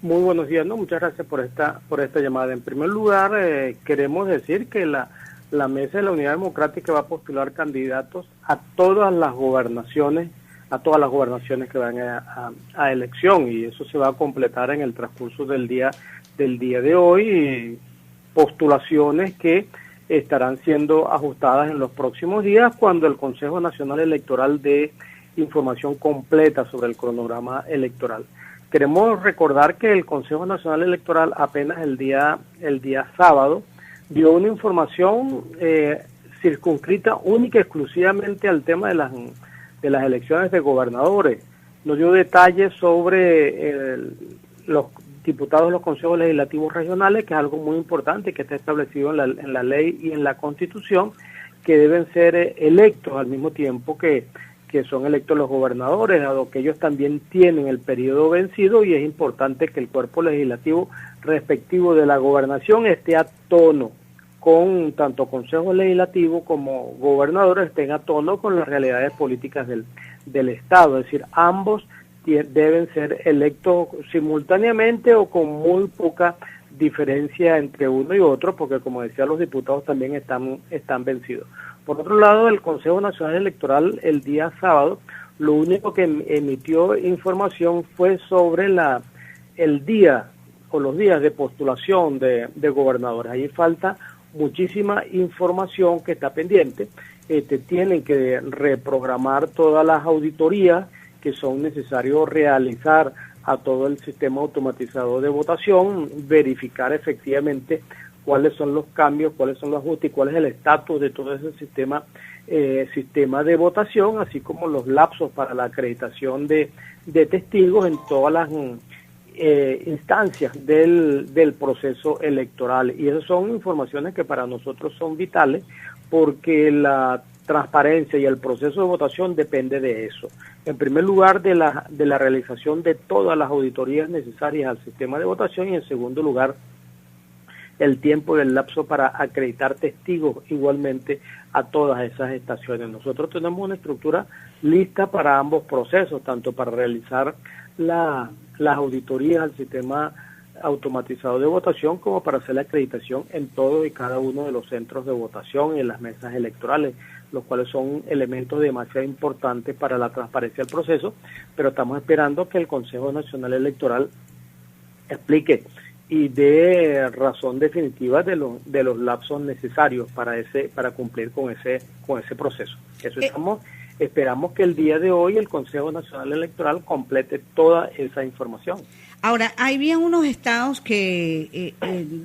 Muy buenos días, ¿no? Muchas gracias por esta llamada. En primer lugar, queremos decir que la Mesa de la Unidad Democrática va a postular candidatos a todas las gobernaciones que van a elección, y eso se va a completar en el transcurso del día de hoy, y postulaciones que estarán siendo ajustadas en los próximos días cuando el Consejo Nacional Electoral dé información completa sobre el cronograma electoral. Queremos recordar que el Consejo Nacional Electoral apenas el día sábado dio una información circunscrita única y exclusivamente al tema de las elecciones de gobernadores. Nos dio detalles sobre los diputados de los consejos legislativos regionales, que es algo muy importante, que está establecido en la ley y en la Constitución, que deben ser electos al mismo tiempo que son electos los gobernadores, dado que ellos también tienen el periodo vencido, y es importante que el cuerpo legislativo respectivo de la gobernación esté a tono con tanto Consejo Legislativo como gobernadores, estén a tono con las realidades políticas del Estado, es decir, ambos deben ser electos simultáneamente o con muy poca diferencia entre uno y otro, porque como decía, los diputados también están vencidos. Por otro lado, el Consejo Nacional Electoral el día sábado, lo único que emitió información fue sobre el día o los días de postulación de gobernadores. Ahí falta muchísima información que está pendiente. Tienen que reprogramar todas las auditorías que son necesarios realizar a todo el sistema automatizado de votación, verificar efectivamente cuáles son los cambios, cuáles son los ajustes y cuál es el estatus de todo ese sistema de votación, así como los lapsos para la acreditación de testigos en todas las instancias del proceso electoral. Y esas son informaciones que para nosotros son vitales, porque la transparencia y el proceso de votación depende de eso. En primer lugar, de la realización de todas las auditorías necesarias al sistema de votación, y en segundo lugar, el tiempo y el lapso para acreditar testigos igualmente a todas esas estaciones. Nosotros tenemos una estructura lista para ambos procesos, tanto para realizar las auditorías al sistema automatizado de votación como para hacer la acreditación en todos y cada uno de los centros de votación y en las mesas electorales, los cuales son elementos demasiado importantes para la transparencia del proceso, pero estamos esperando que el Consejo Nacional Electoral explique y dé razón definitiva de los lapsos necesarios para cumplir con ese proceso. Eso esperamos que el día de hoy el Consejo Nacional Electoral complete toda esa información. Ahora, había unos estados que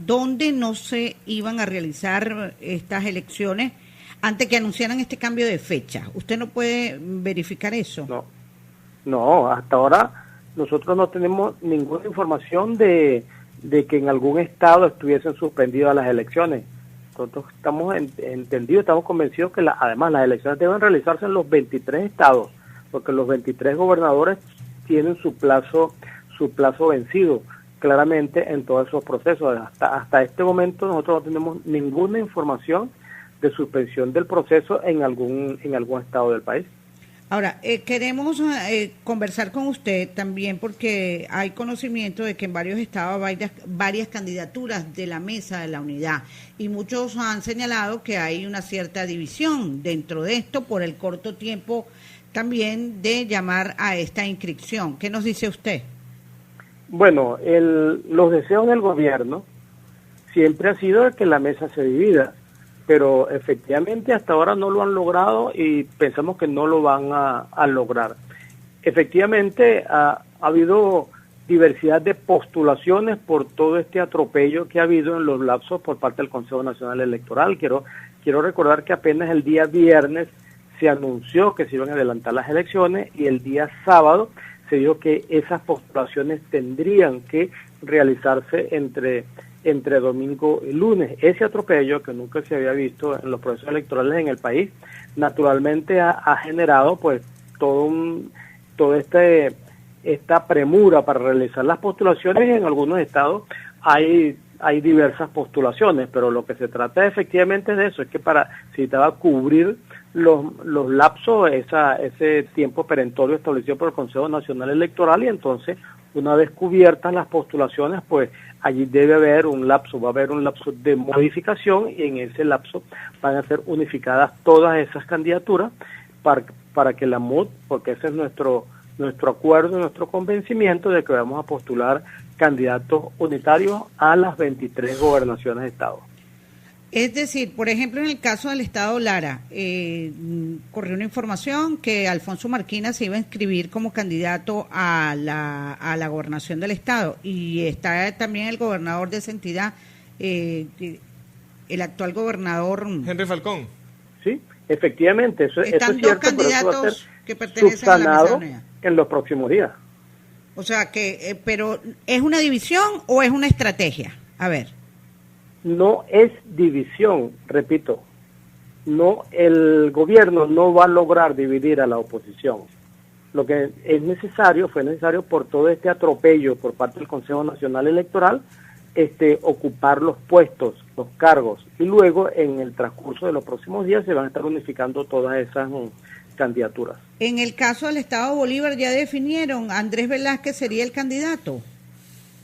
donde no se iban a realizar estas elecciones antes que anunciaran este cambio de fecha. ¿Usted no puede verificar eso? No, hasta ahora nosotros no tenemos ninguna información de que en algún estado estuviesen suspendidas las elecciones. Nosotros estamos estamos convencidos que además las elecciones deben realizarse en los 23 estados, porque los 23 gobernadores tienen su plazo vencido claramente en todos esos procesos. Hasta este momento nosotros no tenemos ninguna información de suspensión del proceso en algún estado del país. Ahora, queremos conversar con usted también porque hay conocimiento de que en varios estados hay varias candidaturas de la Mesa de la Unidad, y muchos han señalado que hay una cierta división dentro de esto por el corto tiempo también de llamar a esta inscripción. ¿Qué nos dice usted? Bueno, los deseos del gobierno siempre ha sido de que la mesa se divida, pero efectivamente hasta ahora no lo han logrado y pensamos que no lo van a lograr. Efectivamente ha habido diversidad de postulaciones por todo este atropello que ha habido en los lapsos por parte del Consejo Nacional Electoral. Quiero recordar que apenas el día viernes se anunció que se iban a adelantar las elecciones, y el día sábado se dijo que esas postulaciones tendrían que realizarse entre domingo y lunes. Ese atropello, que nunca se había visto en los procesos electorales en el país, naturalmente ha generado pues toda esta premura para realizar las postulaciones, y en algunos estados hay diversas postulaciones, pero lo que se trata efectivamente de eso, es que si te va a cubrir los lapsos, ese tiempo perentorio establecido por el Consejo Nacional Electoral, y entonces Una vez cubiertas las postulaciones, pues allí debe haber un lapso, va a haber un lapso de modificación y en ese lapso van a ser unificadas todas esas candidaturas para que la MUD, porque ese es nuestro acuerdo, nuestro convencimiento de que vamos a postular candidatos unitarios a las 23 gobernaciones de estado. Es decir, por ejemplo, en el caso del estado Lara, corrió una información que Alfonso Marquina se iba a inscribir como candidato a la gobernación del estado, y está también el gobernador de esa entidad, el actual gobernador Henry Falcón. Sí, efectivamente, eso es cierto. Están dos candidatos que pertenecen a la mesa unida en los próximos días. O sea que, pero ¿es una división o es una estrategia? A ver. No es división, repito, no, el gobierno no va a lograr dividir a la oposición. Lo que fue necesario por todo este atropello por parte del Consejo Nacional Electoral, ocupar los puestos, los cargos, y luego en el transcurso de los próximos días se van a estar unificando todas esas candidaturas. En el caso del estado Bolívar ya definieron, Andrés Velázquez sería el candidato.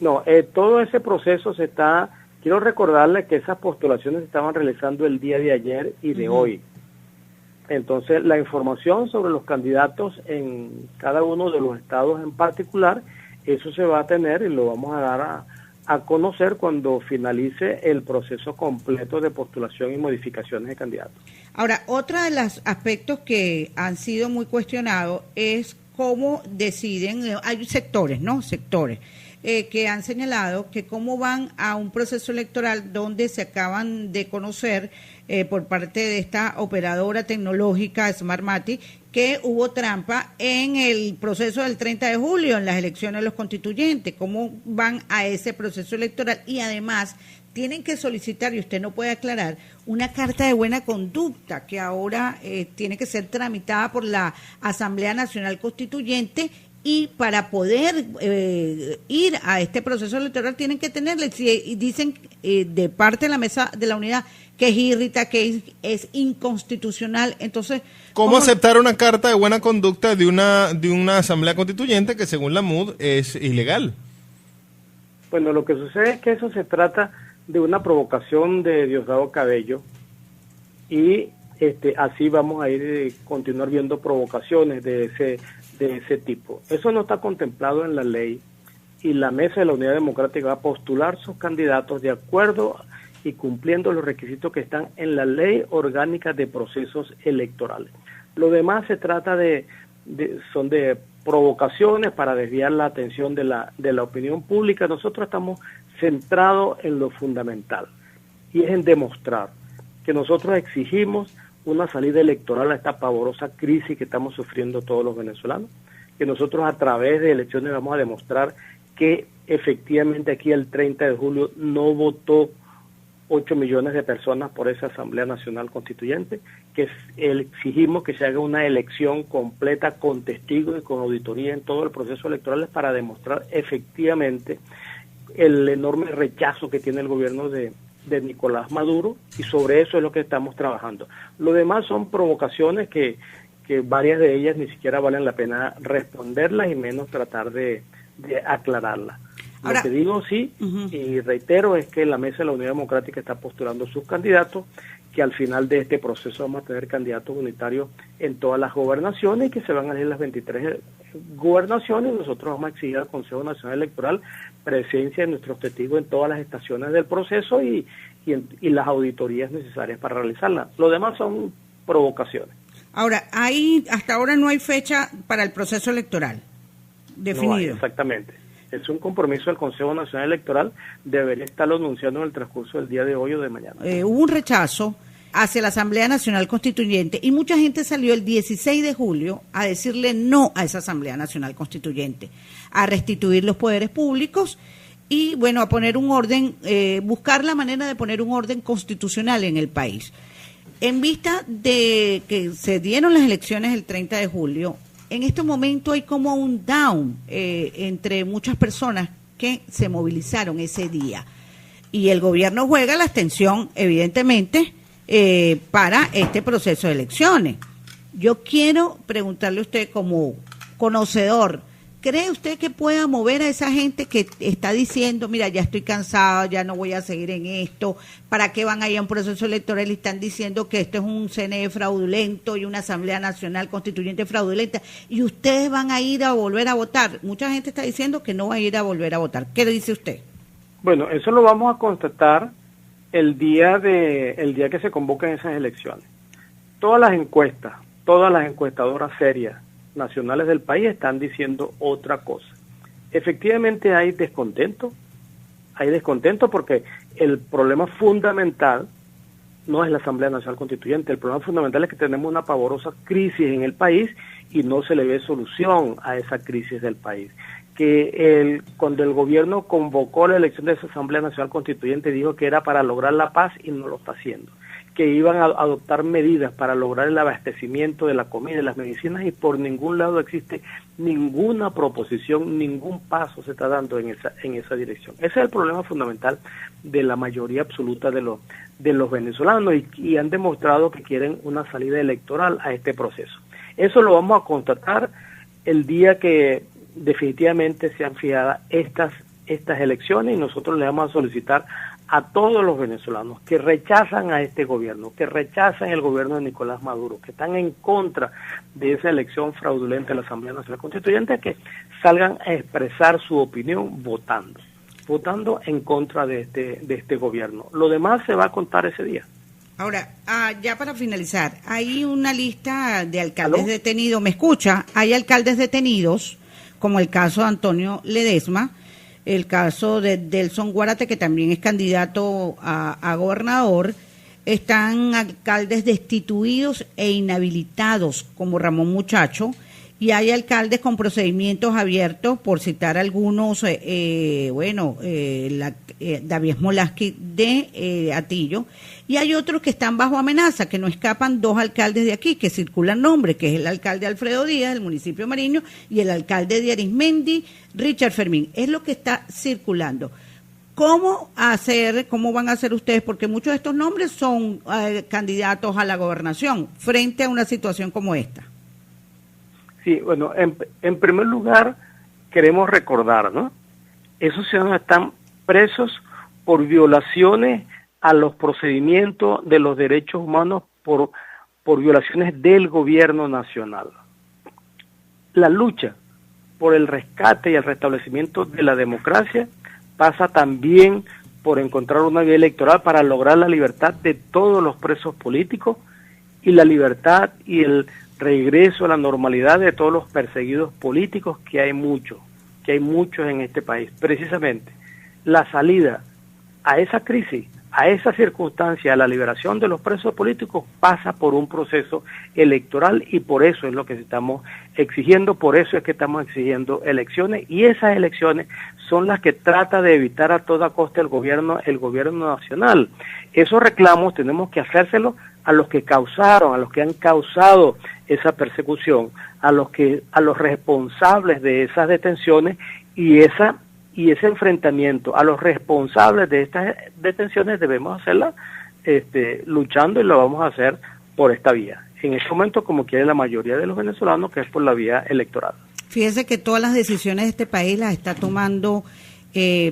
No, todo ese proceso se está... Quiero recordarles que esas postulaciones se estaban realizando el día de ayer y de hoy. Entonces, la información sobre los candidatos en cada uno de los estados en particular, eso se va a tener y lo vamos a dar a conocer cuando finalice el proceso completo de postulación y modificaciones de candidatos. Ahora, otro de los aspectos que han sido muy cuestionados es cómo deciden, hay sectores, ¿no? Sectores. Que han señalado que cómo van a un proceso electoral donde se acaban de conocer por parte de esta operadora tecnológica Smartmatic que hubo trampa en el proceso del 30 de julio en las elecciones de los constituyentes. ¿Cómo van a ese proceso electoral? Y además tienen que solicitar, y usted no puede aclarar, una carta de buena conducta que ahora tiene que ser tramitada por la Asamblea Nacional Constituyente. Y para poder ir a este proceso electoral tienen que tenerle, y dicen de parte de la mesa de la unidad que es irrita, que es inconstitucional. Entonces, ¿Cómo aceptar una carta de buena conducta de una asamblea constituyente que según la MUD es ilegal? Bueno, lo que sucede es que eso se trata de una provocación de Diosdado Cabello y así vamos a ir continuar viendo provocaciones de ese tipo. Eso no está contemplado en la ley y la Mesa de la Unidad Democrática va a postular sus candidatos de acuerdo y cumpliendo los requisitos que están en la Ley Orgánica de Procesos Electorales. Lo demás se trata son de provocaciones para desviar la atención de la opinión pública. Nosotros estamos centrados en lo fundamental y es en demostrar que nosotros exigimos una salida electoral a esta pavorosa crisis que estamos sufriendo todos los venezolanos, que nosotros a través de elecciones vamos a demostrar que efectivamente aquí el 30 de julio no votó 8 millones de personas por esa Asamblea Nacional Constituyente, que exigimos que se haga una elección completa con testigos y con auditoría en todo el proceso electoral para demostrar efectivamente el enorme rechazo que tiene el gobierno de Nicolás Maduro, y sobre eso es lo que estamos trabajando. Lo demás son provocaciones que varias de ellas ni siquiera valen la pena responderlas y menos tratar de aclararlas. Ahora, lo que digo sí, y reitero, es que la Mesa de la Unidad Democrática está postulando sus candidatos, que al final de este proceso vamos a tener candidatos unitarios en todas las gobernaciones y que se van a elegir las 23 gobernaciones. Nosotros vamos a exigir al Consejo Nacional Electoral presencia de nuestros testigos en todas las estaciones del proceso y las auditorías necesarias para realizarla. Lo demás son provocaciones. Ahora, hasta ahora no hay fecha para el proceso electoral definido. No hay, exactamente. Es un compromiso del Consejo Nacional Electoral, debería estarlo anunciando en el transcurso del día de hoy o de mañana. Hubo un rechazo hacia la Asamblea Nacional Constituyente y mucha gente salió el 16 de julio a decirle no a esa Asamblea Nacional Constituyente, a restituir los poderes públicos y, bueno, a poner un orden, buscar la manera de poner un orden constitucional en el país. En vista de que se dieron las elecciones el 30 de julio, en este momento hay como un down entre muchas personas que se movilizaron ese día. Y el gobierno juega la abstención, evidentemente, para este proceso de elecciones. Yo quiero preguntarle a usted como conocedor, ¿cree usted que pueda mover a esa gente que está diciendo, mira, ya estoy cansado, ya no voy a seguir en esto? ¿Para qué van a ir a un proceso electoral y están diciendo que esto es un CNE fraudulento y una Asamblea Nacional Constituyente fraudulenta? Y ustedes van a ir a volver a votar. Mucha gente está diciendo que no va a ir a volver a votar. ¿Qué le dice usted? Bueno, eso lo vamos a constatar el día que se convoquen esas elecciones. Todas las encuestadoras serias nacionales del país están diciendo otra cosa. Efectivamente hay descontento porque el problema fundamental no es la Asamblea Nacional Constituyente, el problema fundamental es que tenemos una pavorosa crisis en el país y no se le ve solución a esa crisis del país. Cuando el gobierno convocó la elección de esa Asamblea Nacional Constituyente dijo que era para lograr la paz y no lo está haciendo, que iban a adoptar medidas para lograr el abastecimiento de la comida y las medicinas y por ningún lado existe ninguna proposición, ningún paso se está dando en esa dirección. Ese es el problema fundamental de la mayoría absoluta de los venezolanos y han demostrado que quieren una salida electoral a este proceso. Eso lo vamos a constatar el día que definitivamente sean fijadas estas elecciones y nosotros le vamos a solicitar a todos los venezolanos que rechazan a este gobierno, que rechazan el gobierno de Nicolás Maduro, que están en contra de esa elección fraudulenta de la Asamblea Nacional Constituyente, que salgan a expresar su opinión votando en contra de este gobierno. Lo demás se va a contar ese día. Ahora, ya para finalizar, hay una lista de alcaldes detenidos, ¿me escucha? Hay alcaldes detenidos, como el caso de Antonio Ledesma, el caso de Delson Guárate, que también es candidato a gobernador. Están alcaldes destituidos e inhabilitados, como Ramón Muchacho, y hay alcaldes con procedimientos abiertos, por citar algunos, David Smolaski de Atillo, y hay otros que están bajo amenaza, que no escapan dos alcaldes de aquí, que circulan nombres, que es el alcalde Alfredo Díaz, del municipio de Mariño, y el alcalde de Arismendi, Richard Fermín. Es lo que está circulando. ¿Cómo van a hacer ustedes? Porque muchos de estos nombres son candidatos a la gobernación, frente a una situación como esta. Sí, bueno, en primer lugar, queremos recordar, ¿no? Esos ciudadanos están presos por violaciones a los procedimientos de los derechos humanos por violaciones del gobierno nacional. La lucha por el rescate y el restablecimiento de la democracia pasa también por encontrar una vía electoral para lograr la libertad de todos los presos políticos y la libertad y el regreso a la normalidad de todos los perseguidos políticos, que hay muchos en este país. Precisamente, la salida a esa crisis, a esa circunstancia, a la liberación de los presos políticos, pasa por un proceso electoral y por eso es lo que estamos exigiendo, por eso es que estamos exigiendo elecciones y esas elecciones son las que trata de evitar a toda costa el gobierno nacional. Esos reclamos tenemos que hacérselos a los que han causado esa persecución, a los responsables de esas detenciones y ese enfrentamiento a los responsables de estas detenciones debemos hacerla luchando y lo vamos a hacer por esta vía. En este momento, como quiere la mayoría de los venezolanos, que es por la vía electoral. Fíjese que todas las decisiones de este país las está tomando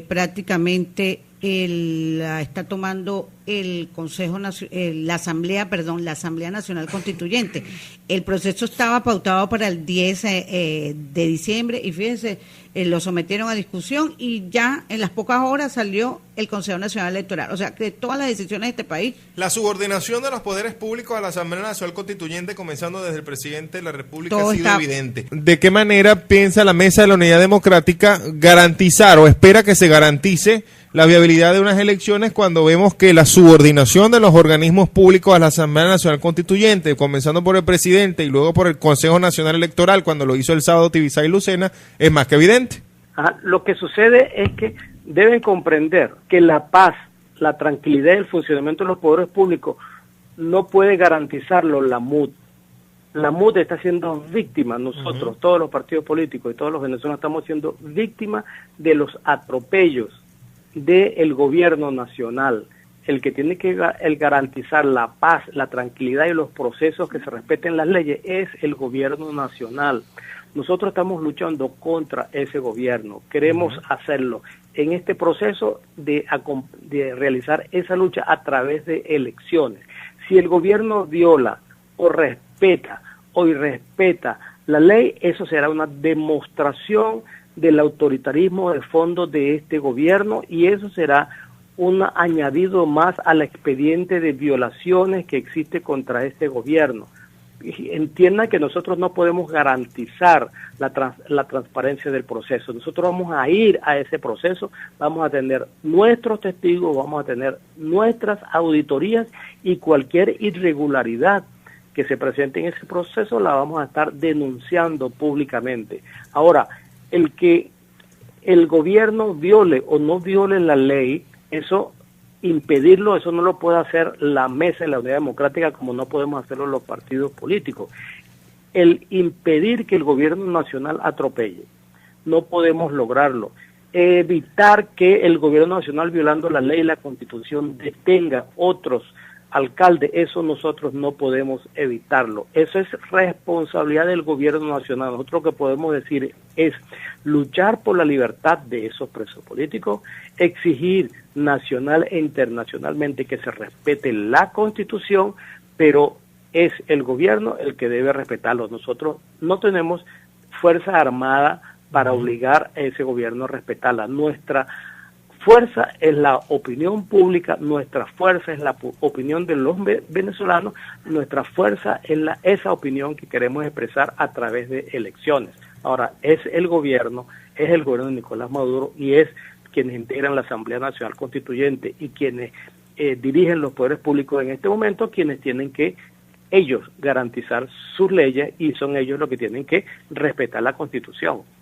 prácticamente está tomando el Consejo la Asamblea Nacional Constituyente. El proceso estaba pautado para el 10 de diciembre y fíjense, lo sometieron a discusión y ya en las pocas horas salió el Consejo Nacional Electoral. O sea, que todas las decisiones de este país... La subordinación de los poderes públicos a la Asamblea Nacional Constituyente, comenzando desde el presidente de la República, ha sido evidente. ¿De qué manera piensa la Mesa de la Unidad Democrática garantizar o espera que se garantice la viabilidad de unas elecciones cuando vemos que la subordinación de los organismos públicos a la Asamblea Nacional Constituyente, comenzando por el presidente y luego por el Consejo Nacional Electoral, cuando lo hizo el sábado Tibisay Lucena, es más que evidente? Lo que sucede es que deben comprender que la paz, la tranquilidad y el funcionamiento de los poderes públicos no puede garantizarlo la MUD. La MUD está siendo víctima, nosotros, todos los partidos políticos y todos los venezolanos estamos siendo víctimas de los atropellos del gobierno nacional. el que tiene que garantizar la paz, la tranquilidad y los procesos que se respeten las leyes es el gobierno nacional. Nosotros estamos luchando contra ese gobierno, queremos hacerlo en este proceso de realizar esa lucha a través de elecciones. Si el gobierno viola o respeta o irrespeta la ley, eso será una demostración del autoritarismo de fondo de este gobierno y eso será un añadido más al expediente de violaciones que existe contra este gobierno. Entiendan que nosotros no podemos garantizar la transparencia del proceso. Nosotros vamos a ir a ese proceso, vamos a tener nuestros testigos, vamos a tener nuestras auditorías y cualquier irregularidad que se presente en ese proceso la vamos a estar denunciando públicamente. Ahora, el que el gobierno viole o no viole la ley, eso impedirlo, eso no lo puede hacer la Mesa de la Unidad Democrática como no podemos hacerlo los partidos políticos. El impedir que el gobierno nacional atropelle, no podemos lograrlo. Evitar que el gobierno nacional, violando la ley y la Constitución, detenga otros alcaldes, eso nosotros no podemos evitarlo. Eso es responsabilidad del gobierno nacional. Nosotros lo que podemos decir es luchar por la libertad de esos presos políticos, exigir nacional e internacionalmente que se respete la Constitución, pero es el gobierno el que debe respetarlo. Nosotros no tenemos fuerza armada para obligar a ese gobierno a respetarla. Nuestra fuerza es la opinión pública, nuestra fuerza es la opinión de los venezolanos, nuestra fuerza es esa opinión que queremos expresar a través de elecciones. Ahora, es el gobierno de Nicolás Maduro y es quienes integran la Asamblea Nacional Constituyente y quienes dirigen los poderes públicos en este momento, quienes tienen que ellos garantizar sus leyes y son ellos los que tienen que respetar la Constitución.